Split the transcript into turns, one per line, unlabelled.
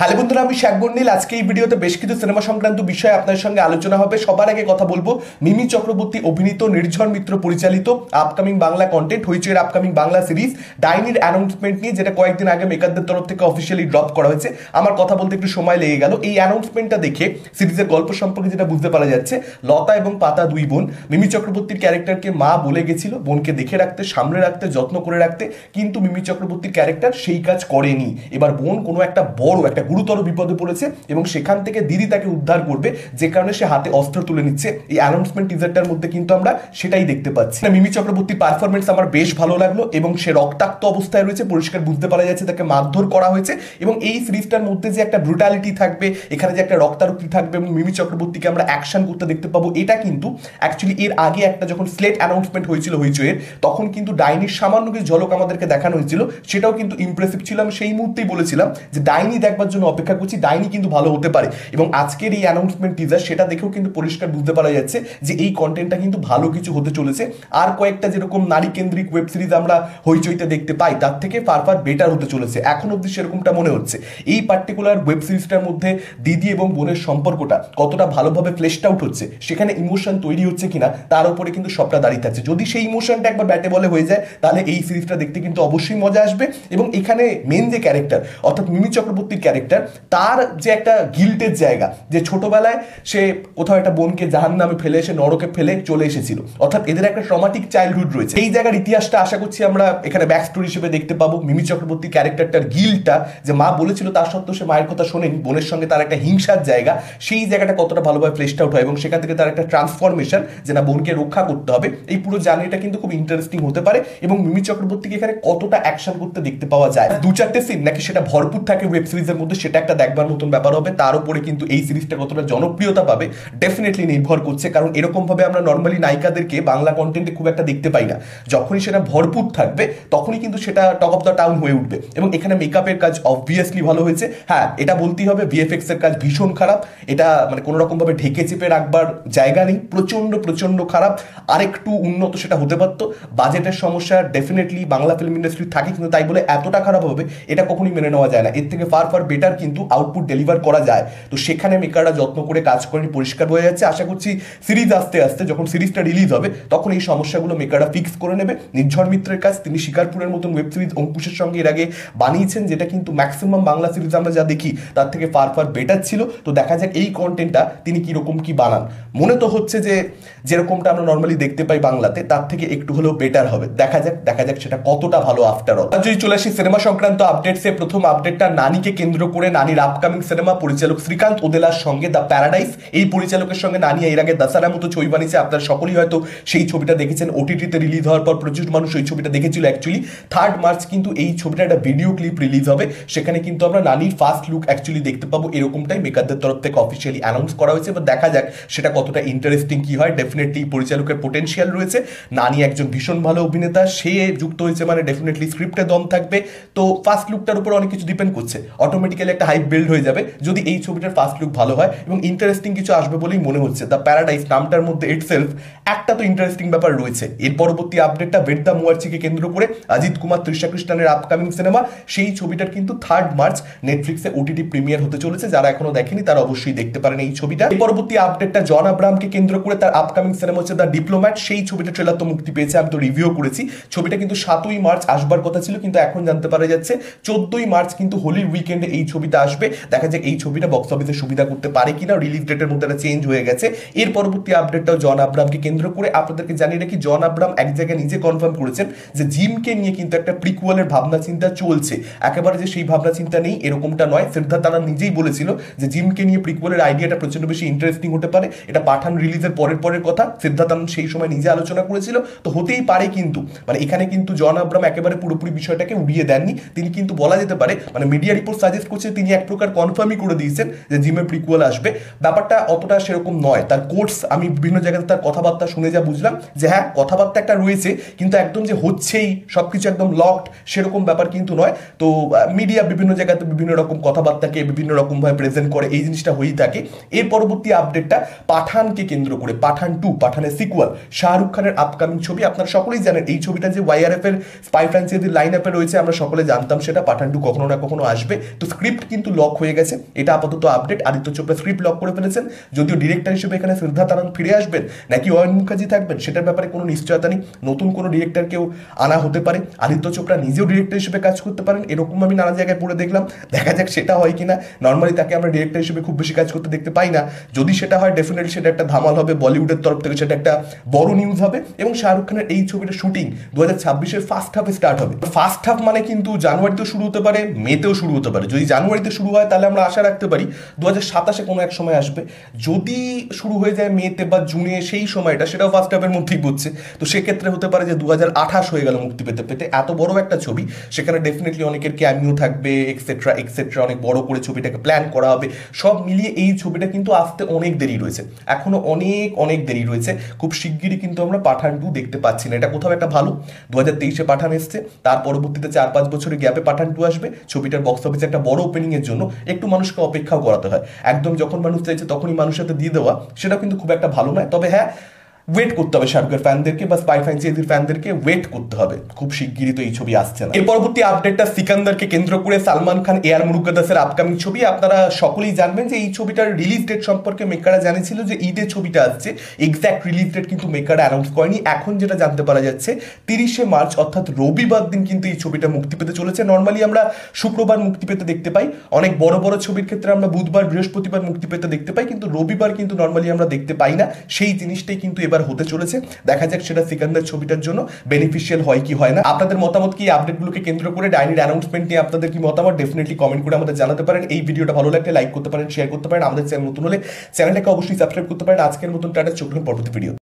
Hello বন্ধুরা, আমি শেখ বন্ডিল। আজকে এই ভিডিওতে বেশ কিছু সিনেমা সংক্রান্ত বিষয়ে আপনার সঙ্গে আলোচনা হবে। সবার আগে কথা বলবো মিমি চক্রবর্তী অভিনীত, নির্ঝর মিত্র পরিচালিত আপকামিং বাংলা কন্টেন্ট হইচইয়ের আপকামিং বাংলা সিরিজ ডাইনির অ্যানাউন্সমেন্ট নিয়ে, যেটা কয়েকদিন আগে মেকারদের তরফ থেকে অফিসিয়ালি ড্রপ করা হয়েছে। আমার কথা বলতে একটু সময় লেগে গেল। এই অ্যানাউন্সমেন্টটা দেখে সিরিজের গল্প সম্পর্কে যেটা বুঝতে পারা যাচ্ছে, লতা এবং পাতা দুই বোন মিমি চক্রবর্তীর ক্যারেক্টারকে মা বলে গেছিল বোনকে দেখে রাখতে, সামনে রাখতে, যত্ন করে রাখতে, কিন্তু মিমি চক্রবর্তীর ক্যারেক্টার সেই কাজ করেনি। এবার বোন কোনো একটা বড় একটা গুরুতর বিপদে পড়েছে এবং সেখান থেকে দিদি তাকে উদ্ধার করবে, যে কারণে সে হাতে অস্ত্র তুলে নিচ্ছে। এই অ্যানাউন্সমেন্ট টিজারটার মধ্যে কিন্তু আমরা সেটাই দেখতে পাচ্ছি। মিমি চক্রবর্তীর পারফরমেন্স আমার বেশ ভালো লাগলো এবং সে রক্তাক্ত অবস্থায় রয়েছে, পরিষ্কার বুঝতে পারা যাচ্ছে তাকে মারধর করা হয়েছে। এবং এই সিরিজটার মধ্যে যে একটা ব্রুটালিটি থাকবে, এখানে যে একটা রক্তারক্তি থাকবে এবং মিমি চক্রবর্তীকে আমরা অ্যাকশন করতে দেখতে পাবো, এটা কিন্তু অ্যাকচুয়ালি এর আগে একটা যখন স্লেট অ্যানাউন্সমেন্ট হয়েছিল হইচইয়ের, তখন কিন্তু ডাইনির সামান্য কিছু ঝলক আমাদেরকে দেখানো হয়েছিল, সেটাও কিন্তু ইমপ্রেসিভ ছিল। আমি সেই মুহূর্তেই বলেছিলাম যে ডাইনি দেখবার জন্য অপেক্ষা করছি, ডাইনি কিন্তু ভালো হতে পারে। এবং আজকের এই অ্যানাউন্সমেন্ট টিজার সেটা দেখেও কিন্তু পরিষ্কার বুঝতে পারা যাচ্ছে যে এই কন্টেন্টটা কিন্তু ভালো কিছু হতে চলেছে। আর কয়েকটা যেরকম নারী কেন্দ্রিক ওয়েব সিরিজ আমরা হইচইতে দেখতে পাই, তার থেকে ফার ফার বেটার হতে চলেছে, এখন অব্দি সেরকমটা মনে হচ্ছে। এই পার্টিকুলার ওয়েব সিরিজটার মধ্যে দিদি এবং বোনের সম্পর্কটা কতটা ভালোভাবে ফ্লেশড আউট হচ্ছে, সেখানে ইমোশন তৈরি হচ্ছে কিনা, তার উপরে কিন্তু সবটা দাঁড়িয়ে থাকছে। যদি সেই ইমোশনটা একবার ব্যাটে বলে হয়ে যায়, তাহলে এই সিরিজটা দেখতে কিন্তু অবশ্যই মজা আসবে। এবং এখানে মেন যে ক্যারেক্টার, অর্থাৎ মিমি চক্রবর্তীর ক্যারেক্টার, তার যে একটা গিল্টের জায়গা, যে ছোটবেলায় সে কোথাও একটা বোনকে জাহান্নামে ফেলে, সে নরকে ফেলে চলে এসেছিল, অর্থাৎ এদের একটা ট্রমাটিক চাইল্ডহুড রয়েছে। এই জায়গার ইতিহাসটা আশা করছি আমরা এখানে ব্যাক স্টোরি হিসেবে দেখতে পাবো। মিমি চক্রবর্তীর ক্যারেক্টারটার গিল্টটা, যে মা বলেছিল তার সত্ত্বেও সে মায়ের কথা শোনেনি, বোনের সঙ্গে তার একটা হিংসার জায়গা, সেই জায়গাটা কতটা ভালোভাবে ফ্লেশড আউট হয় এবং সেখান থেকে তার একটা ট্রান্সফরমেশন, যে না বোনকে রক্ষা করতে হবে। এই পুরো জার্নিটা কিন্তু খুব ইন্টারেস্টিং হতে পারে। এবং মিমি চক্রবর্তীকে এখানে কতটা অ্যাকশন করতে দেখতে পাওয়া যায়, দু চারটে সিন নাকি সেটা ভরপুর থাকে ওয়েব সিরিজের মধ্যে, সেটা একটা দেখবার মতন ব্যাপার হবে। তার উপরে কিন্তু এই সিরিজটা কতটা জনপ্রিয়তা পাবে ডেফিনেটলি নির্ভর করছে, কারণ এরকম ভাবে আমরা নর্মালি নায়িকাদেরকে বাংলা কন্টেন্টে খুব একটা দেখতে পাই না। যখনই সেটা ভরপুর থাকবে, তখনই কিন্তু সেটা টক অফ দ্য টাউন হয়ে উঠবে। এবং এখানে মেকআপের কাজ অবভিয়াসলি ভালো হয়েছে। হ্যাঁ, এটা বলতেই হবে, ভিএফএক্স এর কাজ ভীষণ খারাপ। এটা মানে কোনো রকম ভাবে ঢেকে চেপে রাখবার জায়গা নেই, প্রচন্ড প্রচন্ড খারাপ। আরেকটু উন্নত সেটা হতে পারতো। বাজেটের সমস্যা ডেফিনেটলি বাংলা ফিল্ম ইন্ডাস্ট্রি থাকে, কিন্তু তাই বলে এতটা খারাপ হবে এটা কখনোই মেনে নেওয়া যায় না। এর থেকে ফার ফার বেটার কিন্তু আউটপুট ডেলিভার করা যায়। তো সেখানে মেকাররা যত্ন করে কাজ করেন, পরিষ্কার হয়ে যাচ্ছে। আশা করছি সিরিজ আস্তে আস্তে যখন সিরিজটা রিলিজ হবে, তখন এই সমস্যাগুলো মেকাররা ফিক্স করে নেবে। নির্ঝর মিত্রের কাজ, তিনি শিকারপুরের মতন ওয়েব সিরিজ অঙ্কুশের সঙ্গে এর আগে বানিয়েছেন, যেটা কিন্তু ম্যাক্সিমাম বাংলা সিরিজ আমরা যা দেখি তার থেকে ফার ফার বেটার ছিল। তো দেখা যাক এই কন্টেন্টটা তিনি কিরকম কি বানান। মনে তো হচ্ছে যে যেরকমটা আমরা নর্মালি দেখতে পাই বাংলাতে, তার থেকে একটু হলেও বেটার হবে। দেখা যাক সেটা কতটা ভালো আফটার অল। যদি চলে আসি সিনেমা সংক্রান্ত আপডেটসে, প্রথম আপডেটটা নানিকে কেন্দ্র করে। নানির আপকামিং সিনেমা, পরিচালক শ্রীকান্ত ওদেলার সঙ্গে দ্য প্যারাডাইস, এই পরিচালকের সঙ্গে নানি এর আগে দশারা মতো ছবি বানিয়েছে। আপনারা সকলেই হয়তো সেই ছবিটা দেখেছেন। ওটিটিতে রিলিজ হওয়ার পর প্রচুর মানুষ ওই ছবিটা দেখেছিল। অ্যাকচুয়ালি 3 মার্চ কিন্তু এই ছবিটা একটা ভিডিও ক্লিপ রিলিজ হবে, সেখানে কিন্তু আমরা নানির ফার্স্ট লুক অ্যাকচুয়ালি দেখতে পাবো। এরকমটাই মেকারদের তরফ থেকে অফিসিয়ালি অ্যানাউন্স করা হয়েছে। এবার দেখা যাক সেটা কতটা ইন্টারেস্টিং কি হয়। ডেফিনেটলি পরিচালকের পোটেনশিয়াল রয়েছে। নানি একজন ভীষণ ভালো অভিনেতা, সে যুক্ত হয়েছে মানে ডেফিনেটলি স্ক্রিপ্টে দম থাকবে। তো ফার্স্ট লুকটার উপর অনেক কিছু ডিপেন্ড করছে, অটোমেটিক্যালি একটা হাইপ বিল্ড হয়ে যাবে যদি এই ছবিটার ফার্স্ট লুক ভালো হয় এবং ইন্টারেস্টিং কিছু আসবে বলেই মনে হচ্ছে। দ্য প্যারাডাইস নামটার মধ্যে ইটসেলফ একটা তো ইন্টারেস্টিং ব্যাপার রয়েছে। এর পরবর্তী আপডেটটা বেদ্দা মুয়ার্চিকে কেন্দ্র করে অজিত কুমার তৃষা কৃষ্ণনের আপকামিং সিনেমা, সেই ছবিটার কিন্তু 3 মার্চ নেটফ্লিক্সে ওটিটি প্রিমিয়ার হতে চলেছে। যারা এখনো দেখেনি তারা অবশ্যই দেখতে পারেন এই ছবিটা। এই পরবর্তী আপডেটটা জন আব্রাহামকে কেন্দ্র করে, তার আপকামিং সিনেমা হচ্ছে দ্য ডিপ্লোম্যাট। সেই ছবিটা ট্রেলার তো মুক্তি পেয়েছে, আমি তো রিভিউ করেছি। ছবিটা কিন্তু 7ই মার্চ আসবার কথা ছিল, কিন্তু এখন জানতে পারা যাচ্ছে 14ই মার্চ কিন্তু হোলির উইকেন্ডে এই ছবিটা আসবে। দেখা যাক এই ছবিটা বক্স অফিসে সুবিধা করতে পারে কিনা। রিলিজ ডেটের মধ্যে একটা চেঞ্জ হয়ে গেছে। এর পরবর্তী আপডেটটাও জন আব্রাহামকে কেন্দ্র করে। আপনাদেরকে জানিয়ে রাখি, জন আব্রাহাম এক জায়গায় নিজে কনফার্ম করেছেন যে জিমকে নিয়ে কিন্তু একটা প্রিকুয়ালের ভাবনা চিন্তা চলছে। একেবারে যে সেই ভাবনা চিন্তা নেই এরকমটা নয়। সিদ্ধার্থ তারা নিজেই বলেছিল যে জিমকে নিয়ে প্রিকুয়ালের আইডিয়াটা প্রচন্ড বেশি ইন্টারেস্টিং হতে পারে। এটা পাঠান রিলিজের পরের কথা। সিদ্ধার্থ সেই সময় নিজে আলোচনা করেছিল। তো হতেই পারে, কিন্তু মানে এখানে কিন্তু জন আব্রাহাম একেবারে পুরোপুরি বিষয়টাকে উড়িয়ে দেননি। তিনি কিন্তু বলা যেতে পারে, মানে মিডিয়া রিপোর্ট সাজেস্ট করছে, তিনি এক প্রকার কনফার্মই করে দিয়েছেন যে জিমের প্রিকুয়াল আসবে। ব্যাপারটা অতটা সেরকম নয়। তার কোর্স আমি বিভিন্ন জায়গাতে তার কথাবার্তা শুনে যা বুঝলাম, যে হ্যাঁ কথাবার্তা একটা রয়েছে, কিন্তু একদম যে হচ্ছেই সবকিছু একদম লকড সেরকম ব্যাপার কিন্তু নয়। তো মিডিয়া বিভিন্ন জায়গাতে বিভিন্ন রকম কথাবার্তাকে বিভিন্ন রকম ভাবে প্রেজেন্ট করে, এই জিনিসটা হয়েই থাকে। এর পরবর্তী আপডেটটা পাঠানকে কেন্দ্র করে, পাঠান 2, পাঠানের সিকুয়াল, শাহরুখ খানের আপকামিং ছবি। আপনারা সকলেই জানেন এই ছবিটা যে ওয়াইআরএফ এর স্পাই ফ্র্যাঞ্চাইজির লাইন আপে রয়েছে, আমরা সকলে জানতাম সেটা। পাঠান 2 কখনো না কখনো আসবে। তো স্ক্রিপ্ট স্ক্রিপ্ট কিন্তু লক হয়ে গেছে, এটা আপাতত update. Aditya Chopra script lock করে ফেলেছেন, যদিও ডিরেক্টর হিসেবে এখানে সিদ্ধার্থ আনন্দ ফিরে আসবেন নাকি অয়ন মুখার্জি থাকবেন সেটার ব্যাপারে কোনো নিশ্চয়তা নেই। নতুন কোনো ডিরেক্টরকেও আনা হতে পারে, আদিত্য চোপড়া নিজেও ডিরেক্টর হিসেবে কাজ করতে পারেন, এরকম আমি নানা জায়গায় পড়ে দেখলাম। দেখা যাক সেটা হয় কিনা। নর্মালি তাকে আমরা ডিরেক্টর হিসেবে খুব বেশি কাজ করতে দেখতে পাই না। যদি সেটা হয় ডেফিনেটলি সেটা একটা ধামাল হবে, বলিউডের তরফ থেকে সেটা একটা বড় নিউজ হবে। এবং শাহরুখ খানের এই ছবিটা শুটিং 2026-এর ফার্স্ট হাফে স্টার্ট হবে। ফার্স্ট হাফ মানে কিন্তু জানুয়ারিতেও শুরু হতে পারে, মেতেও শুরু হতে পারে। যদি জানুয়ারিতে শুরু হয় তাহলে আমরা আশা রাখতে পারি 2027-এ কোনো এক সময় আসবে। যদি শুরু হয়ে যায় মেতে বা জুনে, সেই সময়টা সেটাও ফার্স্ট হাফের মধ্যেই পড়ছে, তো সেক্ষেত্রে হতে পারে যে 2028 হয়ে গেল মুক্তি পেতে পেতে। এত বড় একটা ছবি, সেখানে ডেফিনেটলি অনেকের ক্যামিও থাকবে এক্সেট্রা এক্সেট্রা, অনেক বড় করে ছবিটাকে প্ল্যান করা হবে। সব মিলিয়ে এই ছবিটা কিন্তু আসতে অনেক দেরি রয়েছে, এখনো অনেক অনেক দেরি রয়েছে। খুব শিগগিরই কিন্তু আমরা পাঠান 2 দেখতে পাচ্ছি না। এটা কোথাও একটা ভালো, 2023-এ পাঠান এসছে, তার পরবর্তীতে 4-5 বছরের গ্যাপে পাঠান 2 আসবে। ছবিটার বক্স অফিসে একটা বড় ওপেনিং এর জন্য একটু মানুষকে অপেক্ষাও করাতে হয়। একদম যখন মানুষ চাইছে তখনই মানুষের সাথে দিয়ে দেওয়া, সেটা কিন্তু খুব একটা ভালো নয়। তবে হ্যাঁ, ওয়েট করতে হবে শাহরুখের ফ্যানদেরকে বা স্পাই ফ্র্যাঞ্চাইজির ফ্যানদেরকে ওয়েট করতে হবে, খুব শিগগিরই তো এই ছবি আসছে না। এর পরবর্তী আপডেটটা সিকান্দারকে কেন্দ্র করে সালমান খান এআর মুরুগাদাসের আপকামিং ছবি। আপনারা সকলেই জানবেন যে এই ছবিটার রিলিজ ডেট সম্পর্কে মেকাররা জানিয়েছিল যে ঈদে ছবিটা আসছে, এক্স্যাক্ট রিলিজ ডেট কিন্তু মেকাররা অ্যানাউন্স করেনি। এখন যেটা জানতে পারা যাচ্ছে 30শে মার্চ অর্থাৎ রবিবার দিন কিন্তু এই ছবিটা মুক্তি পেতে চলেছে। নর্মালি আমরা শুক্রবার মুক্তি পেতে দেখতে পাই, অনেক বড় বড় ছবির ক্ষেত্রে আমরা বুধবার বৃহস্পতিবার মুক্তি পেতে দেখতে পাই, কিন্তু রবিবার কিন্তু নর্মালি আমরা দেখতে পাই না। সেই জিনিসটাই কিন্তু এবার হতে চলেছে। দেখা যাক সেটা সিকান্দার ছবিটার জন্য বেনিফিশিয়াল হয় কি হয় না। আপনাদের মতামত কি আপডেটগুলোকে কেন্দ্র করে, ডাইনির অ্যানাউন্সমেন্ট নিয়ে আপনাদের কি মতামত, ডেফিনেটলি কমেন্ট করে আমাদের জানাতে পারেন। এই ভিডিওটা ভালো লাগলে লাইক করতে পারেন, শেয়ার করতে পারেন। আমাদের চ্যানেল নতুন হলে চ্যানেলটাকে অবশ্যই সাবস্ক্রাইব করতে পারেন। আজকের মতন টাটা, চোখ রাখুন পরবর্তী ভিডিও।